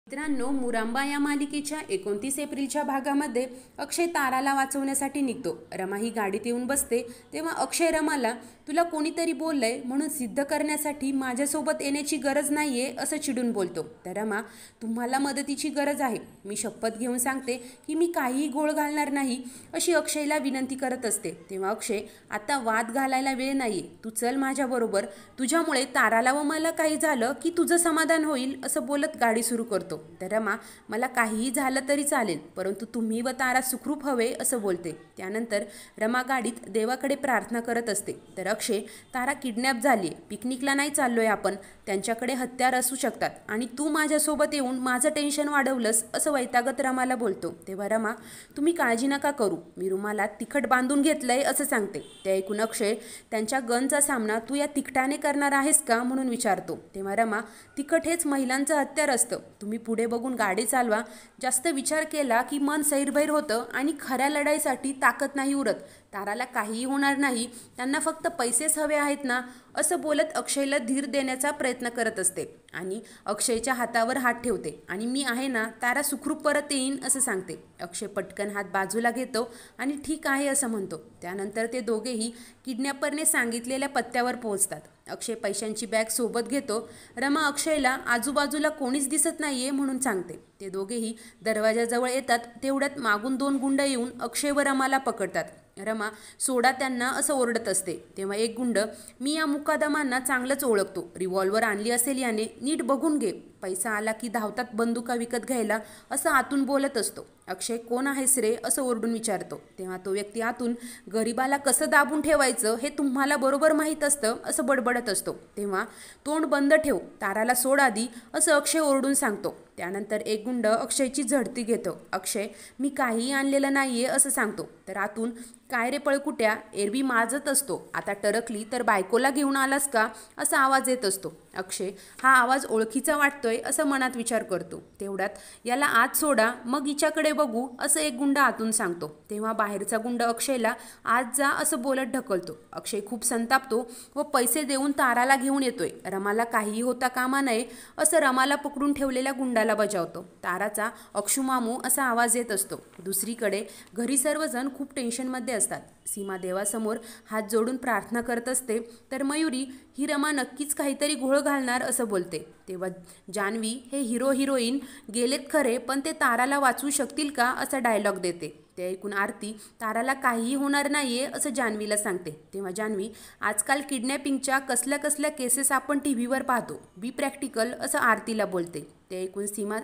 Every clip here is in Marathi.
मित्रांनो, मुरांबा या मालिकेच्या 29 एप्रिलच्या भागामध्ये अक्षय ताराला वाचवण्यासाठी निघतो. रमा ही गाडीत येऊन बसते तेव्हा अक्षय रमाला, तुला कोणीतरी बोललंय म्हणून सिद्ध करण्यासाठी माझ्यासोबत येण्याची गरज नाहीये असं चिडून बोलतो. तर रमा, तुम्हाला मदतीची गरज आहे, मी शपथ घेऊन सांगते की मी काहीही घोळ घालणार नाही अशी अक्षयला विनंती करत असते. तेव्हा अक्षय, आता वाद घालायला वेळ नाहीये, तू चल माझ्याबरोबर, तुझ्यामुळे ताराला व मला काही झालं की तुझं समाधान होईल असं बोलत गाडी सुरू करतो. तर रमा, मला काहीही झालं तरी चालेल, परंतु तुम्ही व तारा सुखरूप हवे असं बोलते. त्यानंतर रमा गाडीत देवाकडे प्रार्थना करत असते. तर अक्षय, तारा किडनॅप झाली, पिकनिकला नाही चाललोय आपण, त्यांच्याकडे हत्यार असू शकतात आणि तू माझ्यासोबत येऊन माझं टेन्शन वाढवलंस असं वैतागत रमाला बोलतो. तेव्हा रमा, तुम्ही काळजी नका करू, मी रुमालात तिखट बांधून घेतलंय असं सांगते. ते ऐकून अक्षय, त्यांच्या गनचा सामना तू या तिखटाने करणार आहेस का म्हणून विचारतो. तेव्हा रमा, तिखट हेच महिलांचं हत्यार असतं, तुम्ही पुढे बघून गाडी चालवा, जास्त विचार केला की मन सैरभैर होतं आणि खऱ्या लढाईसाठी ताकद नाही उरत, ताराला काहीही होणार नाही, त्यांना फक्त पैसेच हवे आहेत ना असं बोलत अक्षयला धीर देण्याचा प्रयत्न करत असते आणि अक्षयच्या हातावर हात ठेवते आणि मी आहे ना, तारा सुखरूप परत येईन असं सांगते. अक्षय पटकन हात बाजूला घेतो आणि ठीक आहे असं म्हणतो. त्यानंतर ते दोघेही किडनॅपरने सांगितलेल्या पत्त्यावर पोहोचतात. अक्षय पैशांची बॅग सोबत घेतो. रमा अक्षयला आजूबाजूला कोणीच दिसत नाहीये म्हणून सांगते. ते दोघेही दरवाजाजवळ येतात तेवढ्यात मागून 2 गुंड येऊन अक्षय व रमाला पकडतात. रमा, सोडा त्यांना असं ओरडत असते. तेव्हा एक गुंड, मी या मुकादमांना चांगलंच ओळखतो, रिव्हॉल्वर आणली असेल याने, नीट बघून घे, पैसा आला की धावतात बंदुका विकत घ्यायला असं आतून बोलत असतो. अक्षय, कोण आहेस रे असं ओरडून विचारतो. तेव्हा तो व्यक्ती आतून, गरीबाला कसं दाबून ठेवायचं हे तुम्हाला बरोबर माहीत असतं असं बडबडत असतो. तेव्हा तोंड बंद ठेव, ताराला सोड आधी असं अक्षय ओरडून सांगतो. त्यानंतर एक गुंड अक्षयची झडती घेतो. अक्षय, मी काहीही आणलेलं नाहीये असं सांगतो. तर आतून, काय रे पळकुट्या, एरवी माजत असतो, आता टरकली तर बायकोला घेऊन आलास का असा आवाज येत असतो. अक्षय, हा आवाज ओळखीचा वाटतोय असं मनात विचार करतो. तेवढ्यात, याला आत सोडा मग हिच्याकडे बघू असं एक गुंड आतून सांगतो. तेव्हा बाहेरचा गुंड अक्षयला आत जा असं बोलत ढकलतो. अक्षय खूप संतापतो व पैसे देऊन ताराला घेऊन येतोय. रमाला काहीही होता कामा नये असं रमाला पकडून ठेवलेल्या गुंडाला बजावतो. ताराचा अक्षुमामू असा आवाज येत असतो. दुसरीकडे घरी सर्वजण खूप टेन्शनमध्ये असतात. सीमा देवासमोर हात जोडून प्रार्थना करत असते. तर मयुरी, ही रमा नक्कीच काहीतरी घोळ घालणार असं बोलते. तेव्हा जान्हवी, हे हिरो हिरोईन गेलेत खरे पण ते ताराला वाचवू शकतील का असा डायलॉग देते. ते ऐकून आरती, ताराला काहीही होणार नाहीये असं जान्हवीला सांगते. तेव्हा जान्हवी, आजकाल किडनॅपिंगच्या कसल्या कसल्या केसेस आपण टीव्हीवर पाहतो, बी प्रॅक्टिकल असं आरतीला बोलते. ते ऐकून सीमा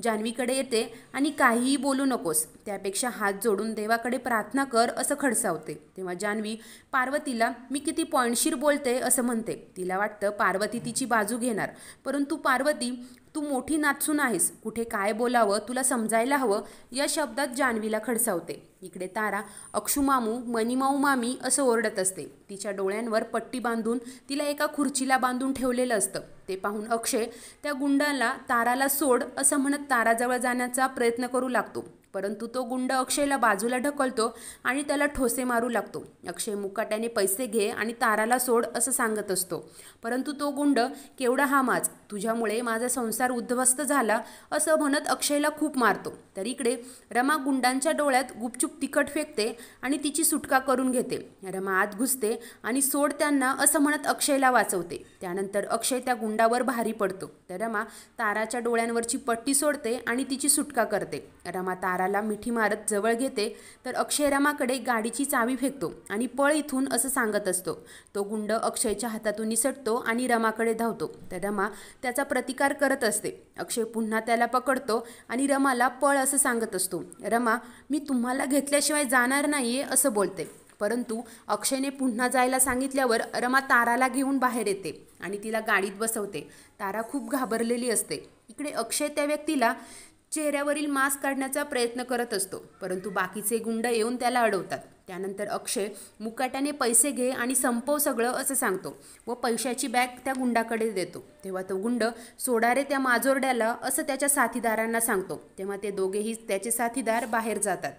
जान्हवीकडे येते आणि काहीही बोलू नकोस, त्यापेक्षा हात जोडून देवाकडे प्रार्थना कर असं खडसावते. तेव्हा जान्हवी पार्वतीला, मी किती पॉइंटशीर बोलते असं म्हणते. तिला वाटतं पार्वती तिची बाजू घेणार, परंतु पार्वती, तू मोठी नाचून आहेस, कुठे काय बोलावं तुला समजायला हवं या शब्दात जान्हवीला खडसावते. इकडे तारा अक्षुमामू, मनीमाऊ मामी असं ओरडत असते. तिच्या डोळ्यांवर पट्टी बांधून तिला एका खुर्चीला बांधून ठेवलेलं असतं. ते पाहून अक्षय त्या गुंडाला ताराला सोड असं म्हणत ताराजवळ जाण्याचा प्रयत्न करू लागतो, परंतु तो गुंड अक्षयला बाजूला ढकलतो आणि त्याला ठोसे मारू लागतो. अक्षय मुकाट्याने पैसे घे आणि ताराला सोड असं सांगत असतो, परंतु तो गुंड, केवढा हा माज, तुझ्यामुळे माझा संसार उद्ध्वस्त झाला असं म्हणत अक्षयला खूप मारतो. तर इकडे रमा गुंडांच्या डोळ्यात गुपचूप तिखट फेकते आणि तिची सुटका करून घेते. रमा आत घुसते आणि सोड त्यांना असं म्हणत अक्षयला वाचवते. त्यानंतर अक्षय त्या गुंडावर भारी पडतो. तर रमा ताराच्या डोळ्यांवरची पट्टी सोडते आणि तिची सुटका करते. रमा ताराला मिठी मारत जवळ घेते. तर अक्षय रमाकडे गाडीची चावी फेकतो आणि पळ इथून असं सांगत असतो. तो गुंड अक्षयच्या हातातून निसटतो आणि रमाकडे धावतो. तर रमा त्याचा प्रतिकार करत असते. अक्षय पुन्हा त्याला पकडतो आणि रमाला पळ असं सांगत असतो. रमा, मी तुम्हाला घेतल्याशिवाय जाणार नाहीये असं बोलते, परंतु अक्षयने पुन्हा जायला सांगितल्यावर रमा ताराला घेऊन बाहेर येते आणि तिला गाडीत बसवते. तारा खूप घाबरलेली असते. इकडे अक्षय त्या व्यक्तीला चेहऱ्यावरील मास्क काढण्याचा प्रयत्न करत असतो, परंतु बाकीचे गुंड येऊन त्याला अडवतात. त्यानंतर अक्षय मुकाट्याने पैसे घे आणि संपव सगळं असं सांगतो व पैशाची बॅग त्या गुंडाकडे देतो. तेव्हा तो गुंड सोडा रे त्या माजोरड्याला असं त्याच्या साथीदारांना सांगतो. तेव्हा ते दोघेही त्याचे साथीदार बाहेर जातात.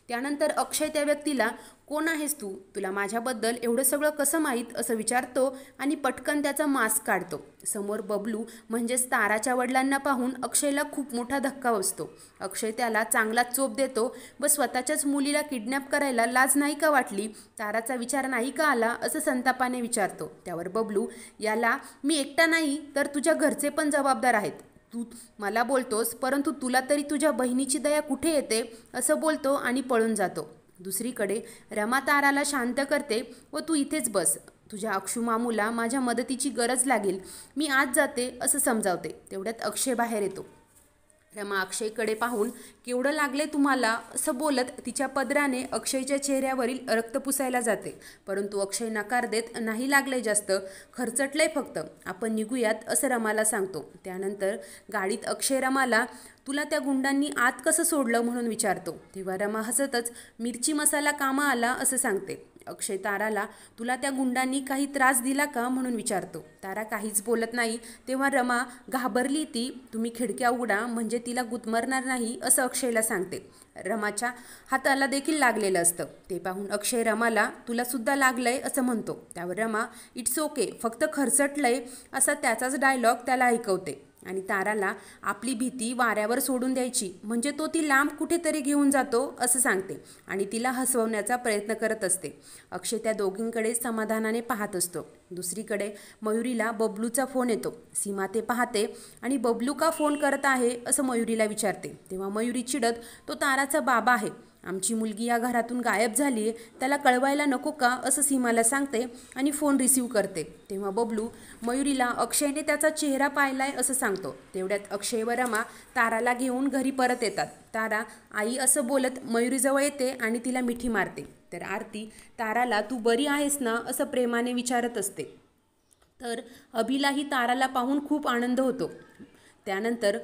त्यानंतर अक्षय त्या व्यक्तीला कोण आहेस तू, तुला माझ्याबद्दल एवढं सगळं कसं माहीत असं विचारतो आणि पटकन त्याचा मास्क काढतो. समोर बबलू म्हणजेच ताराच्या वडिलांना पाहून अक्षयला खूप मोठा धक्का बसतो. अक्षय त्याला चांगला चोप देतो व स्वतःच्याच मुलीला किडनॅप करायला लाज नाही का वाटली, ताराचा विचार नाही का आला असं संतापाने विचारतो. त्यावर बबलू याला मी एकटा नाही तर तुझ्या घरचे पण जबाबदार आहेत. तू मला बोलतोस परंतु तुला तरी तुझ्या बहिणीची दया कुठे येते असं बोलतो आणि पळून जातो. दुसरीकडे रमा ताराला शांत करते व तू इथेच बस, तुझ्या अक्षू मामूला माझ्या मदतीची गरज लागेल, मी आज जाते असं समजावते. तेवढ्यात अक्षय बाहेर येतो. रमा अक्षयकडे पाहून केवढं लागले तुम्हाला असं बोलत तिच्या पदराने अक्षयच्या चेहऱ्यावरील रक्त पुसायला जाते. परंतु अक्षय नकार देत नाही लागले जास्त, खर्चटलंय फक्त, आपण निघूयात असं रमाला सांगतो. त्यानंतर गाडीत अक्षय रमाला तुला त्या गुंडांनी आत कसं सोडलं म्हणून विचारतो. तेव्हा रमा हसतच मिरची मसाला कामा आला असं सांगते. अक्षय ताराला तुला त्या गुंडांनी काही त्रास दिला का म्हणून विचारतो. तारा काहीच बोलत नाही. तेव्हा रमा घाबरली ती तुम्ही खिडक्या उघडा म्हणजे तिला गुदमरणार नाही असं अक्षयला सांगते. रमाच्या हाताला देखील लागलेलं असतं. ते पाहून अक्षय रमाला तुला सुद्धा लागलंय असं म्हणतो. त्यावर रमा इट्स ओके फक्त खरचटलंय असा त्याचाच डायलॉग त्याला ऐकवते आणि ताराला आपली भीती वाऱ्यावर सोडून द्यायची म्हणजे तो ती लांब कुठेतरी घेऊन जातो असं सांगते आणि तिला हसवण्याचा प्रयत्न करत असते. अक्षय त्या दोघींकडे समाधानाने पाहत असतो. दुसरीकडे मयुरीला बबलूचा फोन येतो. सीमा ते पाहते आणि बबलू का फोन करत आहे असं मयुरीला विचारते. तेव्हा मयुरी चिडत तो ताराचा बाबा आहे, आमची मुलगी या घरातून गायब झाली आहे, त्याला कळवायला नको का असं सीमाला सांगते आणि फोन रिसीव करते. तेव्हा बबलू मयुरीला अक्षयने त्याचा चेहरा पाहिलाय असं सांगतो. तेवढ्यात अक्षय व रमा ताराला घेऊन घरी परत येतात. तारा आई असं बोलत मयुरीजवळ येते आणि तिला मिठी मारते. तर आरती ताराला तू बरी आहेस ना असं प्रेमाने विचारत असते. तर अभिलाही ताराला पाहून खूप आनंद होतो. त्यानंतर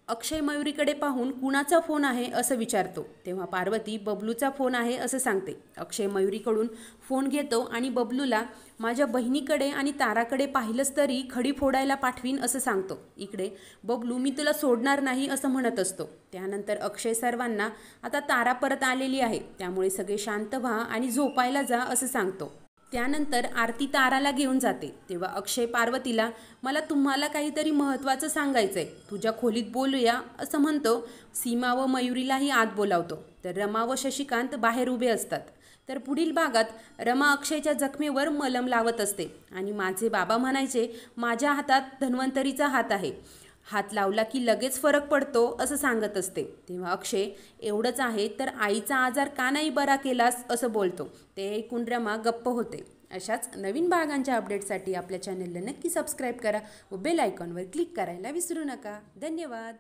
अक्षय मयुरीकडे पाहून कुणाचा फोन आहे असं विचारतो. तेव्हा पार्वती बबलूचा फोन आहे असं सांगते. अक्षय मयुरीकडून फोन घेतो आणि बबलूला माझ्या बहिणीकडे आणि ताराकडे पाहिलंच तरी खडी फोडायला पाठवीन असं सांगतो. इकडे बबलू मी तुला सोडणार नाही असं म्हणत असतो. त्यानंतर अक्षय सर्वांना आता तारा परत आलेली आहे त्यामुळे सगळे शांत व्हा आणि झोपायला जा असं सांगतो. त्यानंतर आरती ताराला घेऊन जाते. तेव्हा अक्षय पार्वतीला मला तुम्हाला काहीतरी महत्त्वाचं सांगायचं आहे, तुझ्या खोलीत बोलूया असं म्हणतो. सीमा व मयुरीलाही आत बोलावतो. तर रमा व शशिकांत बाहेर उभे असतात. तर पुढील भागात रमा अक्षयच्या जखमेवर मलम लावत असते आणि माझे बाबा म्हणायचे माझ्या हातात धन्वंतरीचा हात आहे, हात लावला की लगेच फरक पडतो असं सांगत असते. तेव्हा अक्षय एवढंच आहे तर आईचा आजार का नाही बरा केलास असं बोलतो. ते ऐकून रमा गप्प होते. अशाच नवीन भागांच्या अपडेटसाठी आपल्या चॅनलला नक्की सबस्क्राईब करा व बेल आयकॉनवर क्लिक करायला विसरू नका. धन्यवाद.